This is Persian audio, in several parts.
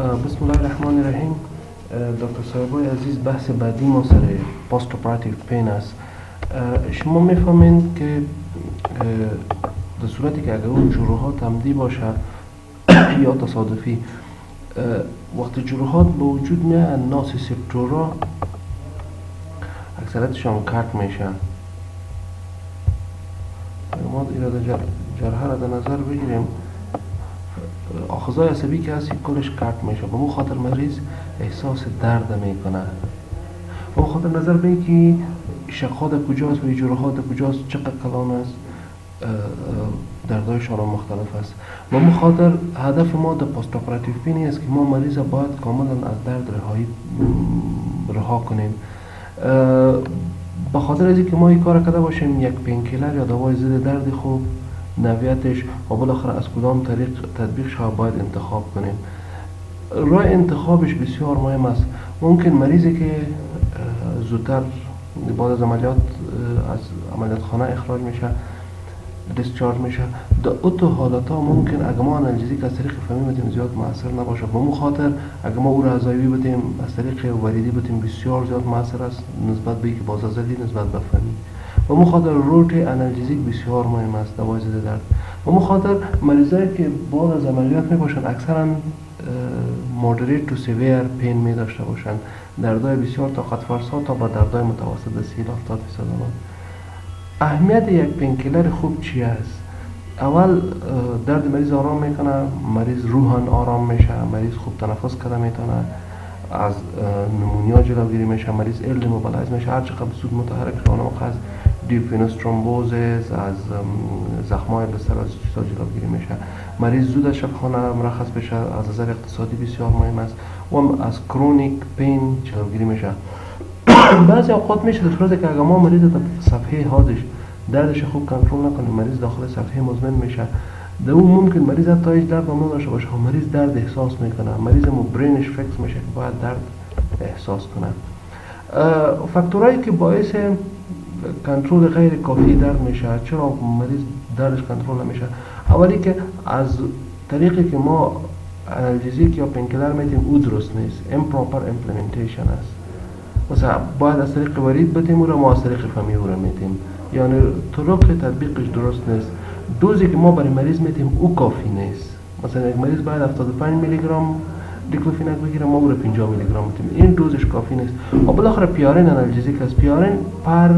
بسم الله الرحمن الرحیم. دکتر صاحبای عزیز، بحث بعدی ما سر پاست اپراتیو پین است. شما میفهمین که در صورتی که اگر اون جروحات عمدی باشه یا تصادفی، وقتی جروحات به وجود میاد ناسیسپتورا اکثرتشان کٹ میشن. ما ایراد جرحه را در نظر بگیریم، آخذای عصبی که هستی کلش کٹ میشه، به مو خاطر مریض احساس درد میکنه. به مو خاطر نظر بگی که شقات کجاست و جروحات کجاست، چقدر کلان است، دردایشان مختلف است. به مو خاطر هدف ما در پاست اپراتیو پین است که ما مریض باید کاملا از درد رها کنیم. به خاطر از اینکه ما این کار کرده باشیم، یک پینکیلر یا دوای ضد درد خوب، نوعیتش و بالاخره از کدام طریق تطبیق شود باید انتخاب کنیم. راه انتخابش بسیار مهم است. ممکن مریضی که زودتر بعد از عملیات از عملیات خانه اخراج میشه، دیسچارج میشه، در اتو حالتا ممکن اگر ما آنالژیک از طریق فمی بتیم زیاد مؤثر نباشه. به مو خاطر اگر ما او را ازایوی بتیم از طریق وریدی بتیم بسیار زیاد مؤثر است نسبت به اینکه بازازلی نسبت به فمی. و مو خاطر روت آنالژیک بسیار مهم است، دوای ضد درد. و مو خاطر مریضایی که بعد از عملیات میباشن اکثرا مودریت تو سیویر پین می داشته باشند، دردای بسیار طاقت فرسا تا با دردای متوسط 30-70% آمد. اهمیت یک پینکیلر خوب چی است؟ اول درد مریض آرام میکنه، مریض روحان آرام میشه، مریض خوب تنفس کرده میتونه، از نمونیا جلوگیری میشه، مریض ایل موبیلایز میشه، هر چقدر زود متحرک شده از دیپ وینوس ترومبوزیس، از زخمای بستر، از چیزا جلوگیری میشه. مریض زود از شبخانه مرخص بشه، از نظر اقتصادی بسیار مهم است. و از کرونیک پین جلوگیری میشه. بعضی اوقات میشه در صورتی که اگر ما مریض در صفحه حادش دردش خوب کنترل نکنیم، مریض داخل صفحه مزمن میشه. در اون ممکن مریض حتی هیچ درد هم نداشته باشه، مریض درد احساس میکنه، مریض مو برینش فکس میشه که باید درد احساس کنه. فاکتورایی که باعث کنترل غیر کافی درد میشه، چرا مریض دردش کنترل نمیشه؟ اولی که از طریقی که ما آنالژیک یا پینکیلر میتیم او درست نیست، امپروپر ایمپلمنتیشن است. مثلا باید از طریق ورید بتیم او را، ما از طریق فمی او را میتیم، یعنی طرق تطبیقش درست نیست. دوزی که ما برای مریض میتیم او کافی نیست. مثلا یک مریض باید 75 میلی گرم دیکلوفیناک بگیره، ما او را 50 میلی گرم میتیم، این دوزش کافی نیست. و بالاخره پیارین آنالژیک است، پیارین پر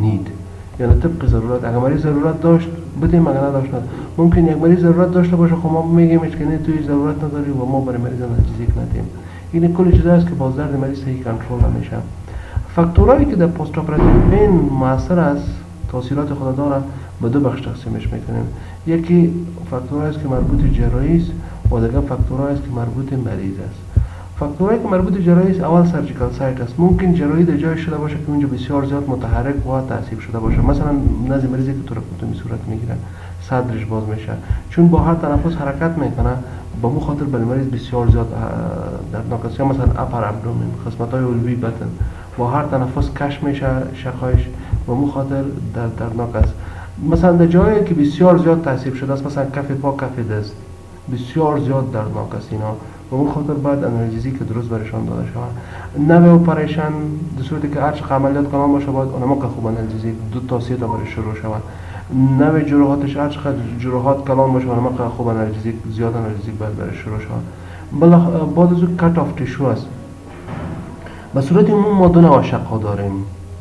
نید، یعنی طبق ضرورت. اگر مریض ضرورت داشت بدیم، اگر نداشت نداشت. ممکن یک مریض ضرورت داشته باشه، خب ما میگیمش که نه توی ضرورت نداری و ما برای مریض آنالژیک ندیم. این کلی چیزا است که باز درد مریض صحیح کنترل نمیشه. فاکتورایی که در پاست اپراتیو پین مؤثر است، تاثیرات خود داره، به دو بخش تقسیمش میکنیم. یکی فاکتورایی است که مربوط جراحی است و دیگر فاکتورایی است که مربوط مریض است. فاکتورایی که مربوط جراحی است، اول سرجیکال سایت است. ممکن جراحی در جای شده باشه که اونجا بسیار زیاد متحرک و تعصیب شده باشه. مثلا نزد مریضی که تراکوتومی صورت میگیره، صدرش باز میشه، چون با هر تنفس حرکت میکنه، با مو خاطر برای مریض بسیار زیاد دردناک است. مثلا اپر ابدومین، قسمت‌های علوی بطن، با هر تنفس کش میشه شقایش، با مو خاطر دردناک است. مثلا در جایی که بسیار زیاد تعصیب شده است، مثلا کف پا، کف دست، بسیار زیاد دردناک است اینا، و اون خاطر باید آنالژیک دروست برشان داده شود. نوع اپریشن در صورتی که هر چقدر عملیات کنان باشه باید اونم که خوب آنالژیک 2 تا 3 تا برای شروع شود. نوع جراحاتش هر چقدر جراحات کلان باشه اونم که خوب آنالژیک، زیاد آنالژیک باید برای شروع شود. بعد از اون کات آف تیشو است. به صورت عموم ما دو نوع شقا داریم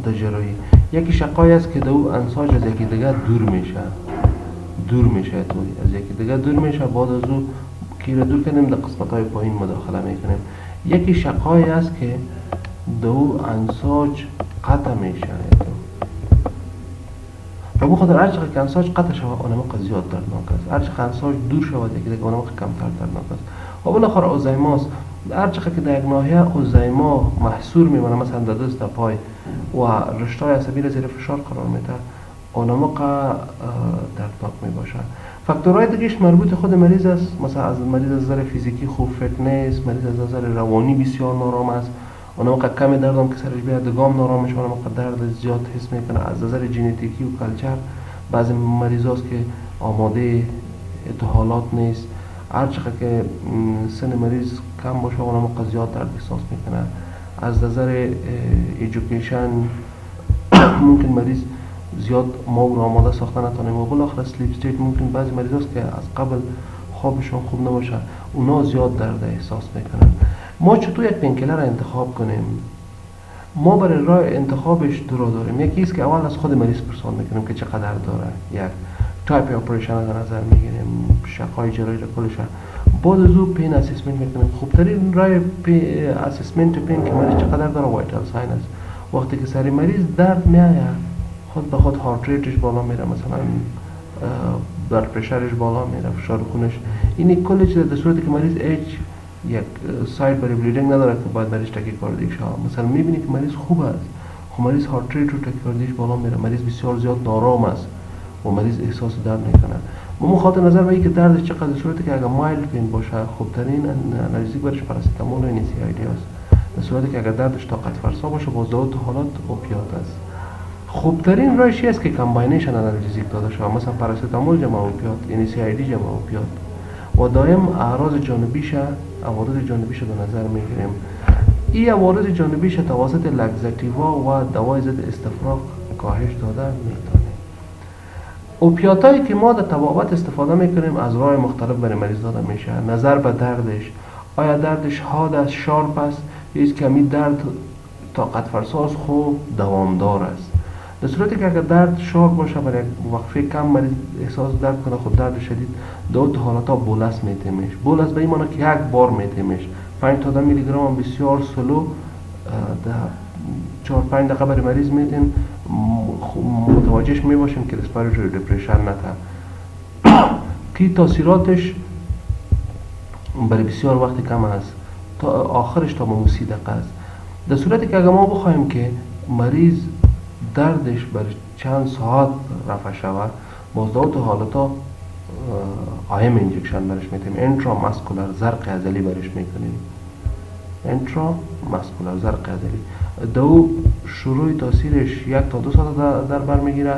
در جراحی. یکی شقایی است که دو انساج از یکی دیگر دور میشه از یکی دیگر دور میشه، بعد از او که را دور کنیم در قسمت‌های پایین مداخله میکنیم. یکی شقایی است که دو انساج قطع میشه. و بخاطر هر چقدر که انساج قطع شود اونم زیاد دردناک است، هر چقدر انساج دور شود یکی دیگر اونم کمتر دردناک است. و بالاخره اوزایماست، هر چقدر که در یک ناحیه اوزایما محصور میمونه، مثلا در دست در پای و رشته‌های عصبی را زیر فشار قرار میده، اونم دردناک میباشه. فاکتورهای دیگهش مربوط خود مریض است. مثلا از مریض از نظر فیزیکی خوب فت نیست، مریض از نظر روانی بسیار نارام است، اونم کم درد هم که سرش بیاد دگام نارام میشه، اونم درد زیاد حس میکنه. از نظر ژنتیکی و کلچر بعضی مریض هست که آماده اتحالات نیست. هر چقدر که سن مریض کم باشه اون موقع زیاد درد احساس میکنه. از نظر ایژوکیشن ممکن مریض زیاد ما رو آماده ساخته نتونیم و بالاخره سلیپ استیت ممکن بعضی مریض هست که از قبل خوابشون خوب نباشه اونا زیاد درد احساس میکنن. ما چطور یک پینکیلر انتخاب کنیم؟ ما برای راه انتخابش دو راه داریم. یکی است که اول از خود مریض پرسان میکنیم که چقدر داره، یک تایپ اپریشن رو در نظر میگیریم، شقای جراحی رو کلش، بعد از او پین اسسمنت میکنیم. خوبترین راه اسسمنت پین که مریض چقدر داره وایتال ساین است. وقتی که سری مریض درد میآید خود به خود هارت ریتش بالا میره، مثلا بلاد پرشرش بالا میره، فشار خونش، این کل چیز در صورتی که مریض هیچ یک ساید برای بلیڈنگ نداره که باید مریض تاکیکاردی شه. مثلا میبینی که مریض خوب است، خب مریض هارت ریت و تاکیکاردیش بالا میره، مریض بسیار زیاد نارام است و مریض احساس درد میکنه. ما مخاطب نظر به که دردش چقدر، در صورتی که اگر مایلد پین باشه خوبترین انالژیک برش پاراستامول و NSAID است. در صورتی که اگر دردش طاقت فرسا باشه باز دو حالات اوپیات است. خوبترین راهش است که کامبینیشن انالژیک داده شود، مثلا پاراستامول جمع اوپیات، NSAID جمع اوپیات، و دائم اعراض جانبیش عوارض جانبیش رو نظر میگیریم. این عوارض جانبیش توسط لگزاتیوا و دوای ضد استفراغ کاهش داده میتونه. اوپیاتایی که ما در طبابت استفاده میکنیم از راه مختلف برای مریض داده میشه. نظر به دردش، آیا دردش حاد است، شارپ است، یا کمی درد طاقت فرساست خوب دوامدار است. در صورتی که اگر درد شارپ باشه برای وقفه کم مریض احساس درد کنه، خود درد شدید، دو حالتا بولس میتیمش. بولس به این معنی که یک بار میتیمش 5 تا 10 میلی گرم بسیار سلو در 4-5 دقیقه برای مریض میتین، متوجهش میباشیم که ریسپیراتوری دپرشن نته که تاثیراتش برای بسیار وقت کم است، تا آخرش تا 30 دقیقه است. در صورتی که اگر ما بخوایم که مریض دردش برای چند ساعت رفع شود، باز دو حالتا آیم انجکشن برش میتیم، انترا ماسکولار زرق عضلی برش میکنیم، انترا ماسکولار زرق عضلی. دو شروع تاثیرش 1 تا 2 ساعت در بر میگیره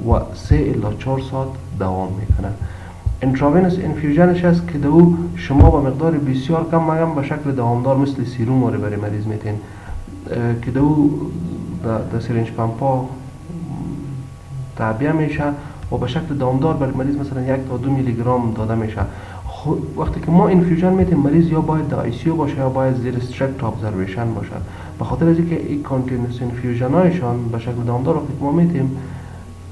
و 3 الی 4 ساعت دوام میکنه. انتراوینوس انفیوژنش هست که دو شما با مقدار بسیار کم مگم به شکل دوامدار مثل سیروم واره برای مریض میتین که دو در سرینج پمپا تعبیه میشه و به شکل دوامدار برای مریض مثلا 1 تا 2 میلی گرم داده میشه. وقتی که ما انفیوژن میتیم مریض یا باید در ICU باشه یا باید زیر استریکت ابزرویشن باشه، به خاطر از اینکه این کانتینوس انفیوژن هایشان به شکل دوامدار وقتی ما میتیم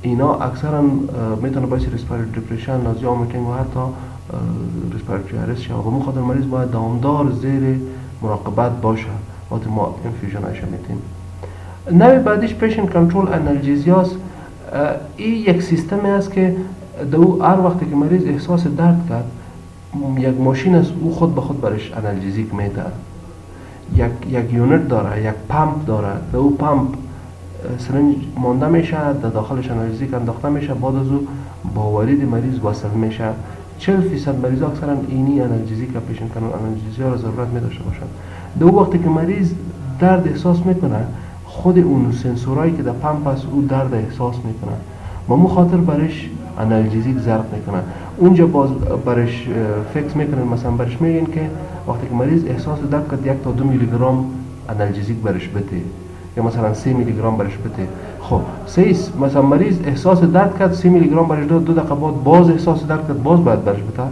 اینا اکثرا میتونه باعث ریسپیراتوری دپرشن، نازیا، ومیتینگ و حتی ریسپیراتوری ارست شه و خاطر مریض باید دوامدار زیر مراقبت باشه وقتی ما انفیوژن هایش میتیم. نوع بعدیش پیشنت کنترول انالژیزیاست. این یک سیستمی است که دو هر وقتی که مریض احساس درد کرد یک ماشین است او خود به خود برش انالژیزیک میده. یک یونت داره، یک پمپ داره، به او پمپ سرنج مانده میشه، در داخلش انالژیزیک انداخته میشه، بعد از او با ورید مریض وصل میشه. 40% مریض اکثرا اینی انالژیزیک و پیشنت کنترول انالژیزیا را ضرورت میداشته باشند. دو وقتی که مریض درد احساس میکنه خود اون سنسورایی که در پمپ است او درد احساس میکنه و مو خاطر برش انالژیزیک ضرب میکنه. اونجا باز برش فکس میکنن، مثلا برش میگن که وقتی که مریض احساس درد کرد 1 تا 2 میلی گرم انالژیزیک برش بده یا مثلا 3 میلی گرم برش بده. خب مثلا مریض احساس درد کرد 3 میلی گرم برش داد، 2 دقیقه بعد باز احساس درد کرد باز باید برش بده.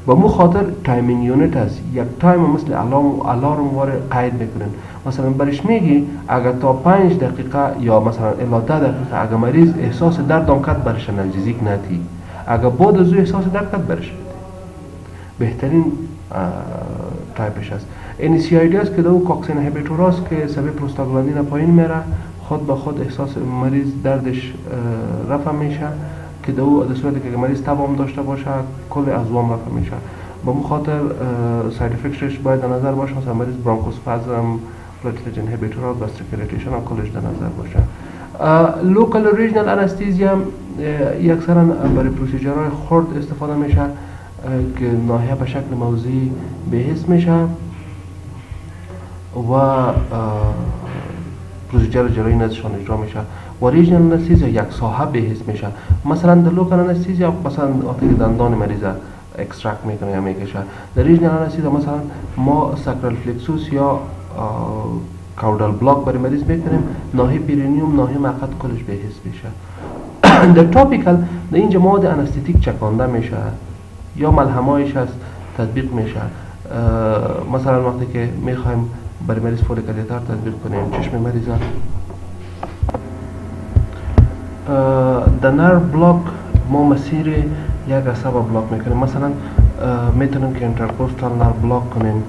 با مو خاطر تایمینگ یونت است، یک تایم مثل الارم واره قید میکنن. مثلا برش میگی اگر تا 5 دقیقه یا مثلا الی 10 دقیقه اگر مریض احساس درد هم کرد برش انالژیزیک نتی، اگر بعد از او احساس درد کرد برش بده. بهترین تایپش است. NSAID است که دو کاکسین اینهیبیتور است که سبب پروستاگلاندین پایین میره، خود به خود احساس مریض دردش رفع میشه که دو در صورتی که مریض تب هم داشته باشه کل عضوام رفع میشه. با مخاطر ساید افکتش باید در نظر باشه، مثلا مریض برانکوسپازم، پلاتلیت اینهیبیتور، گاستریک اریتیشن هم کلش در نظر باشه. لوکال ریجنال انستیزیا اکثرا برای پروسیجرهای خرد استفاده میشه که ناحیه به شکل موضعی بحث میشه و پروسیجر جراحی نزدشان اجرا میشه. و ریجنال انستیزیا یک ساحه بحث میشه. مثلا در لوکال انستیزیا مثلا وقتی که دندان مریض اکسترکت میکنه یا میکشه. در این انالیسیس مثلا ما ساکرال فلکسوس یا کاودال بلاک برای مریض میکنیم، ناحیه پیرینیوم ناحیه مقعد کلش به حس میشه. در تاپیکال در اینجا مواد انستتیک چکانده میشه یا ملهمایش هست تطبیق میشه. مثلا وقتی که میخوایم برای مریض فولیک کاتتر تطبیق کنیم چشم مریض در نرو بلاک ما مسیر یک عصب بلاک میکنیم. مثلا میتونیم که انترکوستال نرو بلاک کنیم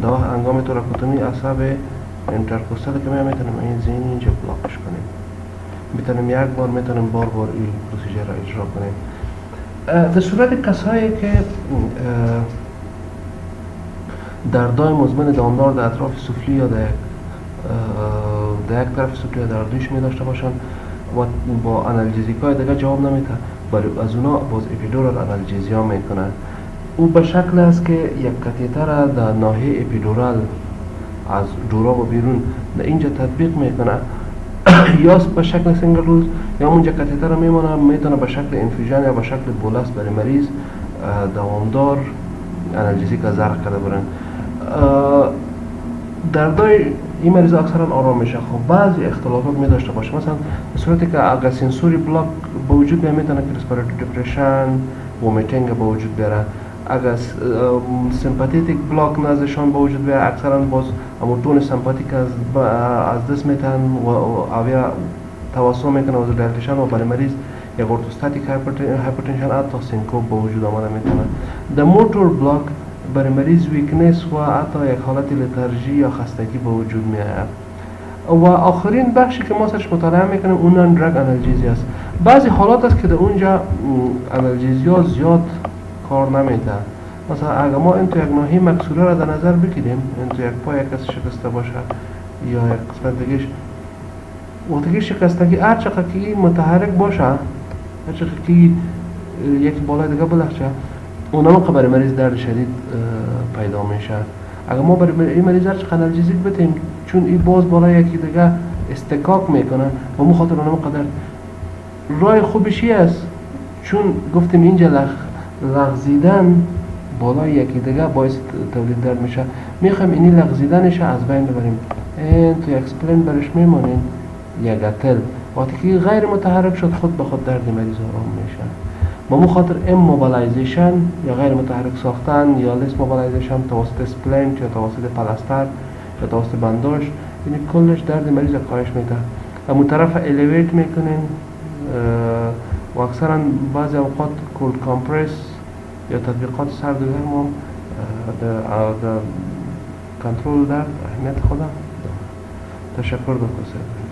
در هنگام توراکوتومی عصب انترکوستال که میتونیم این زین اینجا بلاکش کنیم. میتونیم یک بار میتونیم بار این پروسیجر را اجرا کنیم. در صورت کسایی که دردای مزمن دامدار در اطراف سفلی یا در یک طرف سفلی یا در دوش می داشته باشن و با آنالژزیک های دیگه جواب نمیده، از اونا باز اپیدورال آنالژزیا میکنن. او به شکل است که یک کاتتر در ناحیه اپیدورال از دورا و بیرون در اینجا تطبیق میکنه یا به شکل سینگل روز یا اونجا کاتتر رو میتونه به شکل انفیژن یا به شکل بولس برای مریض دوامدار آنالژزیک از زرق کرده برن. دردای این مریض اکثرا آرام میشه. خب بعضی اختلافات می داشته باشه، مثلا به صورتی که اگر سنسوری بلاک به وجود بیاد میتونه که ریسپیراتوری دپرشن وومیتینگ به وجود بیاره. اگر سمپاتیک بلاک نزدشان به وجود بیاد اکثرا باز امورتون سمپاتیک از دست میتن و اویا توسع میکنه و دلتشن و برای مریض یک ارتوستاتیک هایپرتنشن حتی سینکوپ به وجود آمده میتونه. در موتور بلاک برای مریض ویکنس و حتی یک حالت لتارژی یا خستگی به وجود می آید. و آخرین بخشی که ما سرش مطالعه میکنیم اون نان درگ آنالژزیا است. بعضی حالات است که در اونجا آنالژزیا زیاد کار نمیده. مثلا اگر ما این تو یک ناحیه مکسوره را در نظر بگیریم، این تو یک پای کسی شکسته باشه یا یک قسمت دیگه‌اش وقتی شکستگی هر چقدر که متحرک باشه، هر چقدر که یک بالای دیگه بلخشه، اونا برای مریض درد شدید پیدا میشه. اگر ما برای این مریض هرچه آنالژزیک بتیم چون این باز بالای یکی دیگه استکاک میکنه و مخاطر اونا قدر راه خوبشی است، چون گفتیم اینجا لغزیدن بالای یکی دیگه باعث تولید درد میشه. میخوایم اینی لغزیدنش از بین ببریم. این تو اکسپلین برش میمونین یک اتل وقتی که غیر متحرک شد خود به خود درد مریض آرام میشه. با مخاطر اموبیلایزیشن یا غیر متحرک ساختن یا لیس موبیلایزیشن توسط اسپلنت یا توسط پلاستر یا توسط بنداش، یعنی کلش درد مریض کاهش میده. اما طرف الیویت میکنین و اکثرا بعضی اوقات کولد کامپرس یا تطبیقات سردگرم هم کنترل درد اهمیت خودم. تشکر دکتر.